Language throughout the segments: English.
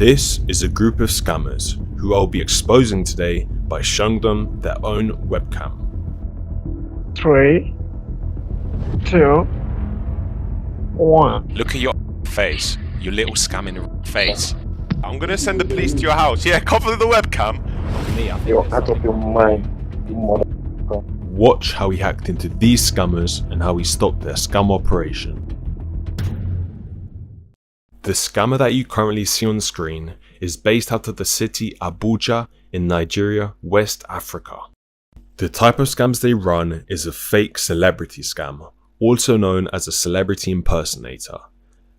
This is a group of scammers who I'll be exposing today by showing them their own webcam. 3, 2, 1. Look at your face, you little scamming face. I'm gonna send the police to your house. Yeah, cover the webcam. You're out of your mind, you motherfucker. Watch how he hacked into these scammers and how he stopped their scam operation. The scammer that you currently see on screen is based out of the city Abuja in Nigeria, West Africa. The type of scams they run is a fake celebrity scam, also known as a celebrity impersonator.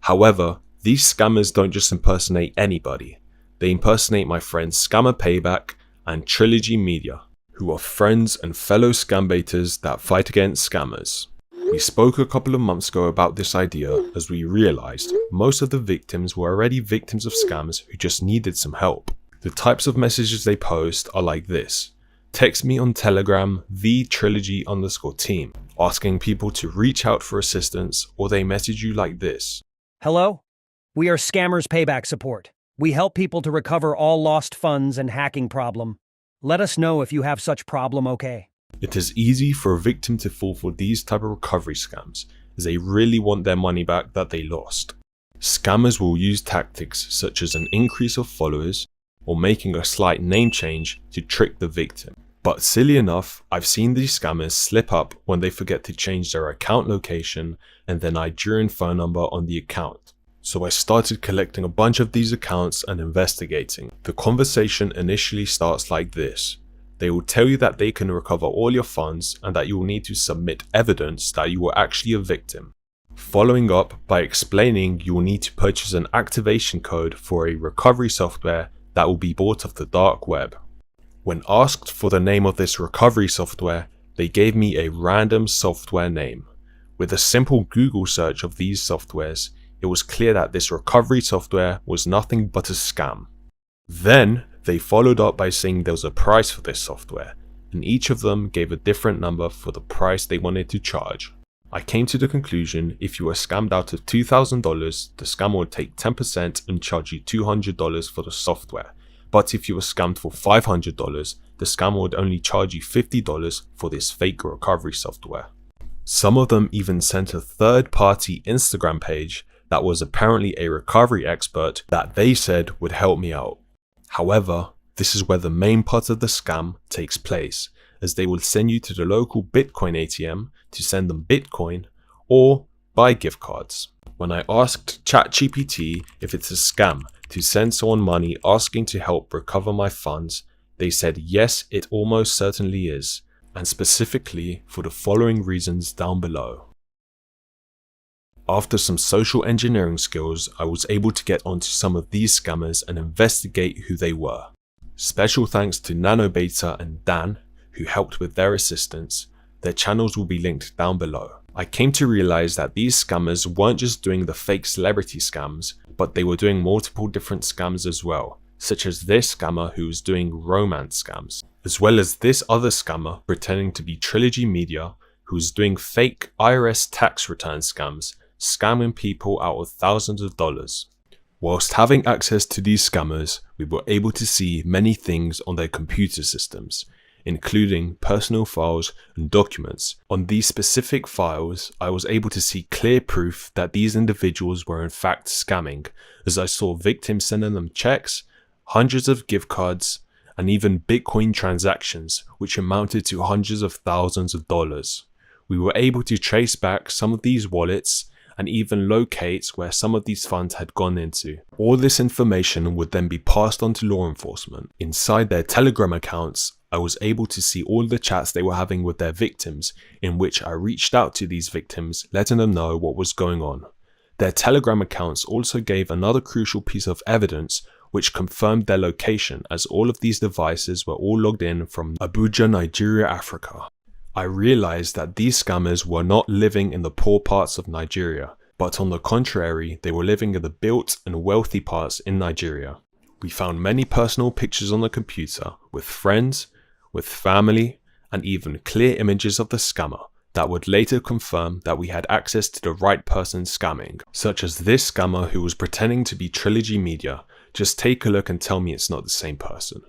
However, these scammers don't just impersonate anybody. They impersonate my friends Scammer Payback and Trilogy Media, who are friends and fellow scam baiters that fight against scammers. We spoke a couple of months ago about this idea as we realized most of the victims were already victims of scams who just needed some help. The types of messages they post are like this: text me on Telegram @Trilogy_team, asking people to reach out for assistance, or they message you like this: hello? We are Scammers Payback Support. We help people to recover all lost funds and hacking problem. Let us know if you have such problem, okay? It is easy for a victim to fall for these type of recovery scams as they really want their money back that they lost. Scammers will use tactics such as an increase of followers or making a slight name change to trick the victim. But silly enough, I've seen these scammers slip up when they forget to change their account location and their Nigerian phone number on the account. So I started collecting a bunch of these accounts and investigating. The conversation initially starts like this. They will tell you that they can recover all your funds and that you will need to submit evidence that you were actually a victim. Following up by explaining you will need to purchase an activation code for a recovery software that will be bought off the dark web. When asked for the name of this recovery software, they gave me a random software name. With a simple Google search of these softwares, it was clear that this recovery software was nothing but a scam. Then they followed up by saying there was a price for this software, and each of them gave a different number for the price they wanted to charge. I came to the conclusion if you were scammed out of $2,000, the scammer would take 10% and charge you $200 for the software. But if you were scammed for $500, the scammer would only charge you $50 for this fake recovery software. Some of them even sent a third-party Instagram page that was apparently a recovery expert that they said would help me out. However, this is where the main part of the scam takes place, as they will send you to the local Bitcoin ATM to send them Bitcoin or buy gift cards. When I asked ChatGPT if it's a scam to send someone money asking to help recover my funds, they said yes, it almost certainly is, and specifically for the following reasons down below. After some social engineering skills, I was able to get onto some of these scammers and investigate who they were. Special thanks to NanoBeta and Dan, who helped with their assistance. Their channels will be linked down below. I came to realize that these scammers weren't just doing the fake celebrity scams, but they were doing multiple different scams as well, such as this scammer who was doing romance scams, as well as this other scammer pretending to be Trilogy Media who was doing fake IRS tax return scams, scamming people out of thousands of dollars. Whilst having access to these scammers, we were able to see many things on their computer systems, including personal files and documents. On these specific files, I was able to see clear proof that these individuals were in fact scamming, as I saw victims sending them checks, hundreds of gift cards, and even Bitcoin transactions, which amounted to hundreds of thousands of dollars. We were able to trace back some of these wallets and even locate where some of these funds had gone into. All this information would then be passed on to law enforcement. Inside their Telegram accounts, I was able to see all the chats they were having with their victims, in which I reached out to these victims, letting them know what was going on. Their Telegram accounts also gave another crucial piece of evidence which confirmed their location, as all of these devices were all logged in from Abuja, Nigeria, Africa. I realized that these scammers were not living in the poor parts of Nigeria, but on the contrary, they were living in the built and wealthy parts in Nigeria. We found many personal pictures on the computer with friends, with family, and even clear images of the scammer that would later confirm that we had access to the right person scamming, such as this scammer who was pretending to be Trilogy Media Just take a look and tell me it's not the same person.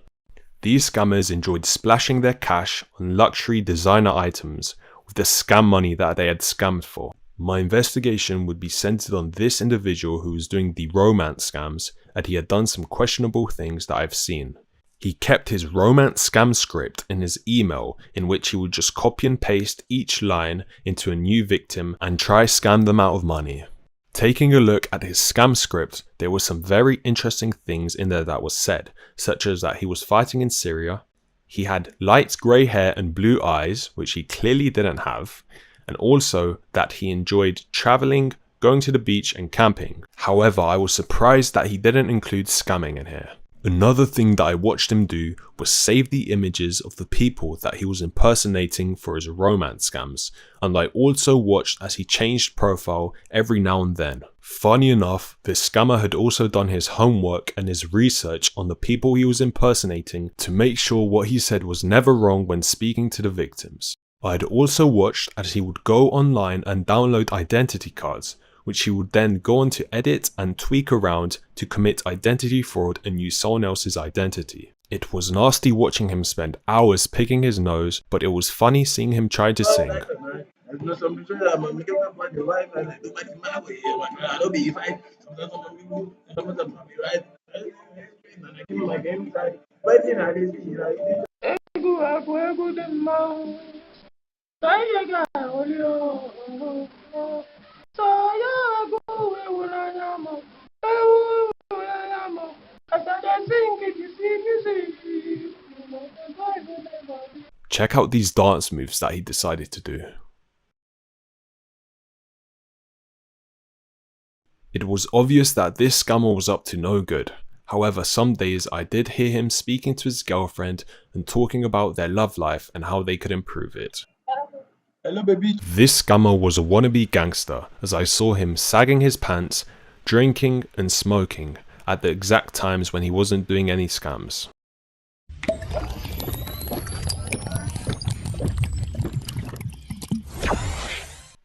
These scammers enjoyed splashing their cash on luxury designer items with the scam money that they had scammed for. My investigation would be centered on this individual who was doing the romance scams, and he had done some questionable things that I've seen. He kept his romance scam script in his email, in which he would just copy and paste each line into a new victim and try scam them out of money. Taking a look at his scam script, there were some very interesting things in there that was said, such as that he was fighting in Syria, he had light grey hair and blue eyes, which he clearly didn't have, and also that he enjoyed travelling, going to the beach and camping. However, I was surprised that he didn't include scamming in here. Another thing that I watched him do was save the images of the people that he was impersonating for his romance scams, and I also watched as he changed profile every now and then. Funny enough, this scammer had also done his homework and his research on the people he was impersonating to make sure what he said was never wrong when speaking to the victims. I had also watched as he would go online and download identity cards, which he would then go on to edit and tweak around to commit identity fraud and use someone else's identity. It was nasty watching him spend hours picking his nose, but it was funny seeing him try to sing. Check out these dance moves that he decided to do. It was obvious that this scammer was up to no good. However, some days I did hear him speaking to his girlfriend and talking about their love life and how they could improve it. Hello, baby. This scammer was a wannabe gangster, as I saw him sagging his pants, drinking and smoking at the exact times when he wasn't doing any scams.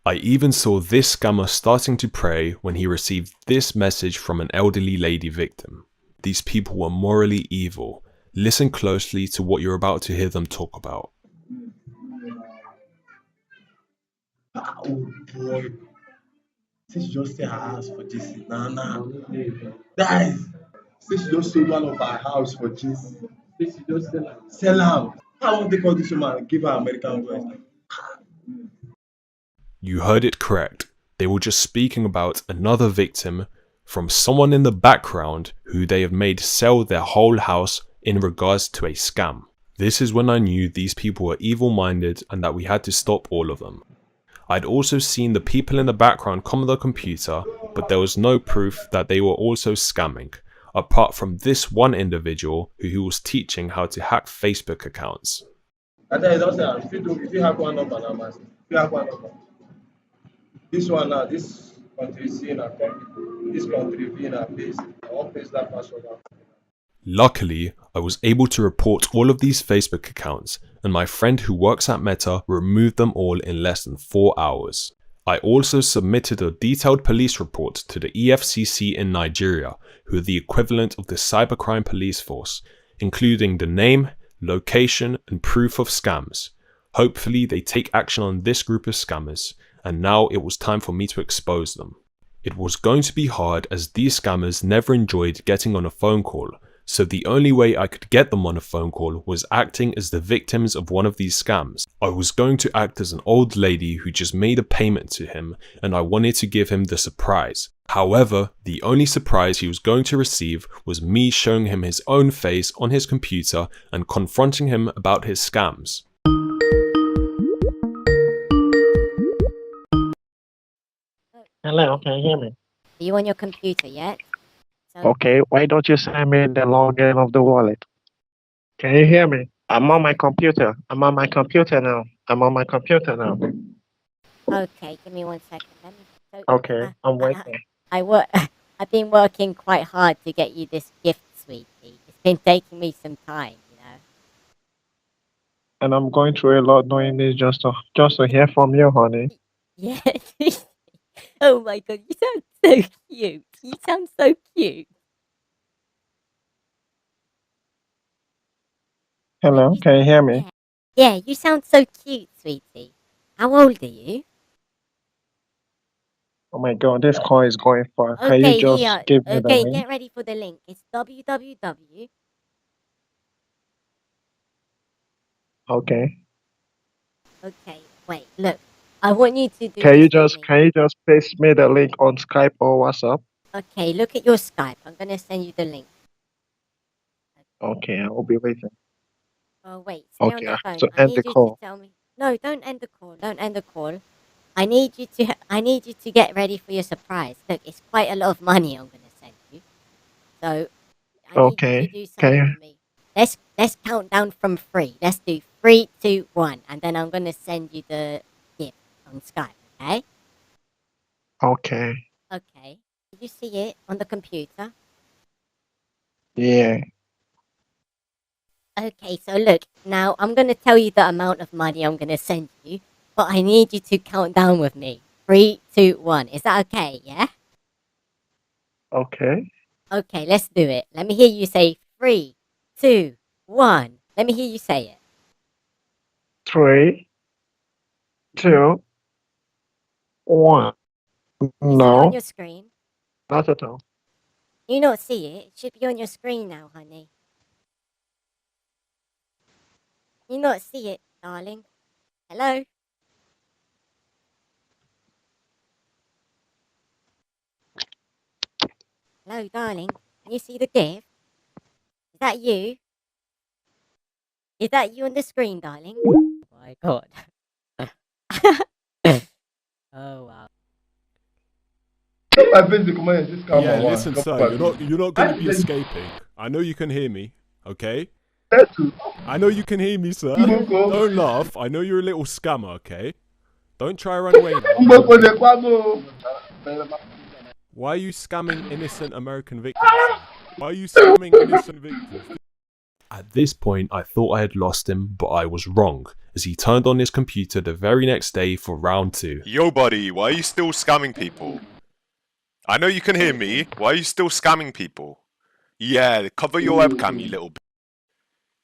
I even saw this scammer starting to pray when he received this message from an elderly lady victim. These people were morally evil. Listen closely to what you're about to hear them talk about. Oh boy. Since she just sell her house for this, nah. Guys, since she just sold one of her house for this, since she just sell am. How won't they call this woman and give her American voice? You heard it correct. They were just speaking about another victim from someone in the background who they have made sell their whole house in regards to a scam. This is when I knew these people were evil-minded and that we had to stop all of them. I'd also seen the people in the background come on the computer, but there was no proof that they were also scamming, apart from this one individual who was teaching how to hack Facebook accounts. I tell you, don't say, if you have one number now, man, if you have one number. This one now, this country seeing a country, this country being a place, I won't place that password out. Luckily, I was able to report all of these Facebook accounts, and my friend who works at Meta removed them all in less than 4 hours. I also submitted a detailed police report to the EFCC in Nigeria, who are the equivalent of the cybercrime police force, including the name, location, and proof of scams. Hopefully they take action on this group of scammers, and now it was time for me to expose them. It was going to be hard as these scammers never enjoyed getting on a phone call, so the only way I could get them on a phone call was acting as the victims of one of these scams. I was going to act as an old lady who just made a payment to him, and I wanted to give him the surprise. However, the only surprise he was going to receive was me showing him his own face on his computer and confronting him about his scams. Hello, can you hear me? Are you on your computer yet? Okay, why don't you send me the login of the wallet? Can you hear me? I'm on my computer. I'm on my computer now. Okay, give me 1 second. Okay, I'm waiting. I've been working quite hard to get you this gift, sweetie. It's been taking me some time, you know. And I'm going through a lot doing this just to hear from you, honey. Yeah. Oh my god, you sound so cute. You sound so cute. Hello, You- can you hear me? Yeah, you sound so cute, sweetie. How old are you? Oh my god, this call is going far. Can you Okay, just here. give me the Okay, link? get ready for the link. It's www. Okay. Okay, wait, look. I want you to do Can this you for just me. can you just paste me the link on Skype or WhatsApp? Okay, look at your Skype. I'm gonna send you the link. Okay, I will be waiting. Oh, wait, stay on Okay, the I have phone. to I end the need you to call. tell me. No, don't end the call. Don't end the call. I need you to get ready for your surprise. Look, it's quite a lot of money I'm gonna send you. So I need you to Okay. do Can something you for me. Let's count down from 3. Let's do 3, 2, 1, and then I'm gonna send you the gift on Skype. Okay? okay. Okay. Did you see it on the computer? Yeah. Okay, so look, now I'm gonna tell you the amount of money I'm gonna send you, but I need you to count down with me. 3, 2, 1. Is that okay? Yeah? Okay. Okay, let's do it. Let me hear you say 3, 2, 1. Let me hear you say it. 3, 2, 1. Can you see it on No, your screen? not at all. Do you not see it? It should be on your screen now, honey. Can you not see it, darling? Hello? Hello, darling. Can you see the gift? Is that you? Is that you on the screen, darling? Oh my god. Oh wow. My face dey comot this camera. Yeah, listen, sir, you're not gonna be escaping. I know you can hear me, okay? I know you can hear me, sir. Don't laugh. I know you're a little scammer, okay? Don't try run away now. Why are you scamming innocent American victims, sir? Why are you scamming innocent victims? At this point, I thought I had lost him, but I was wrong, as he turned on his computer the very next day for round 2. Yo, buddy, why are you still scamming people? I know you can hear me. Why are you still scamming people? Yeah, cover your webcam, you little.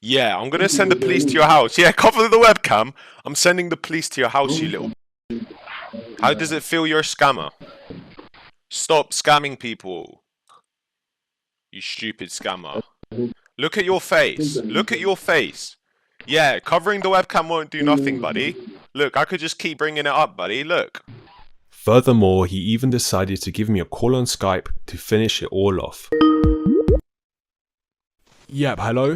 Yeah, I'm gonna send the police to your house. Yeah, cover the webcam. I'm sending the police to your house, you little. How does it feel you're a scammer? Stop scamming people. You stupid scammer. Look at your face. Look at your face. Yeah, covering the webcam won't do nothing, buddy. Look, I could just keep bringing it up, buddy. Look. Furthermore, he even decided to give me a call on Skype to finish it all off. Yep, hello?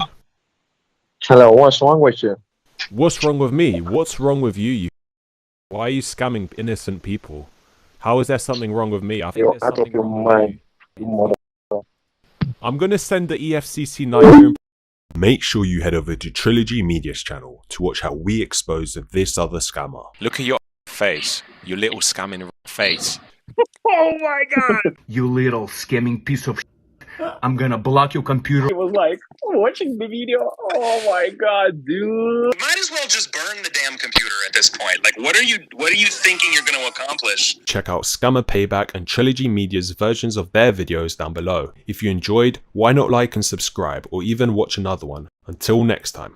Hello, what's wrong with you? What's wrong with me? What's wrong with you? Why are you scamming innocent people? How is there something wrong with me? I think You're there's out of something your wrong with mind, you. mother. I'm gonna send the EFCC Nigerian. Make sure you head over to Trilogy Media's channel to watch how we expose this other scammer. Look at your face. Your little scamming face. Oh my god! You little scamming piece of I'm gonna block your computer. He was like watching the video. Oh my god, dude. Might as well just burn the damn computer at this point. Like, what are you thinking you're going to accomplish? Check out Scammer Payback and Trilogy Media's versions of their videos down below. If you enjoyed, why not like and subscribe or even watch another one. Until next time.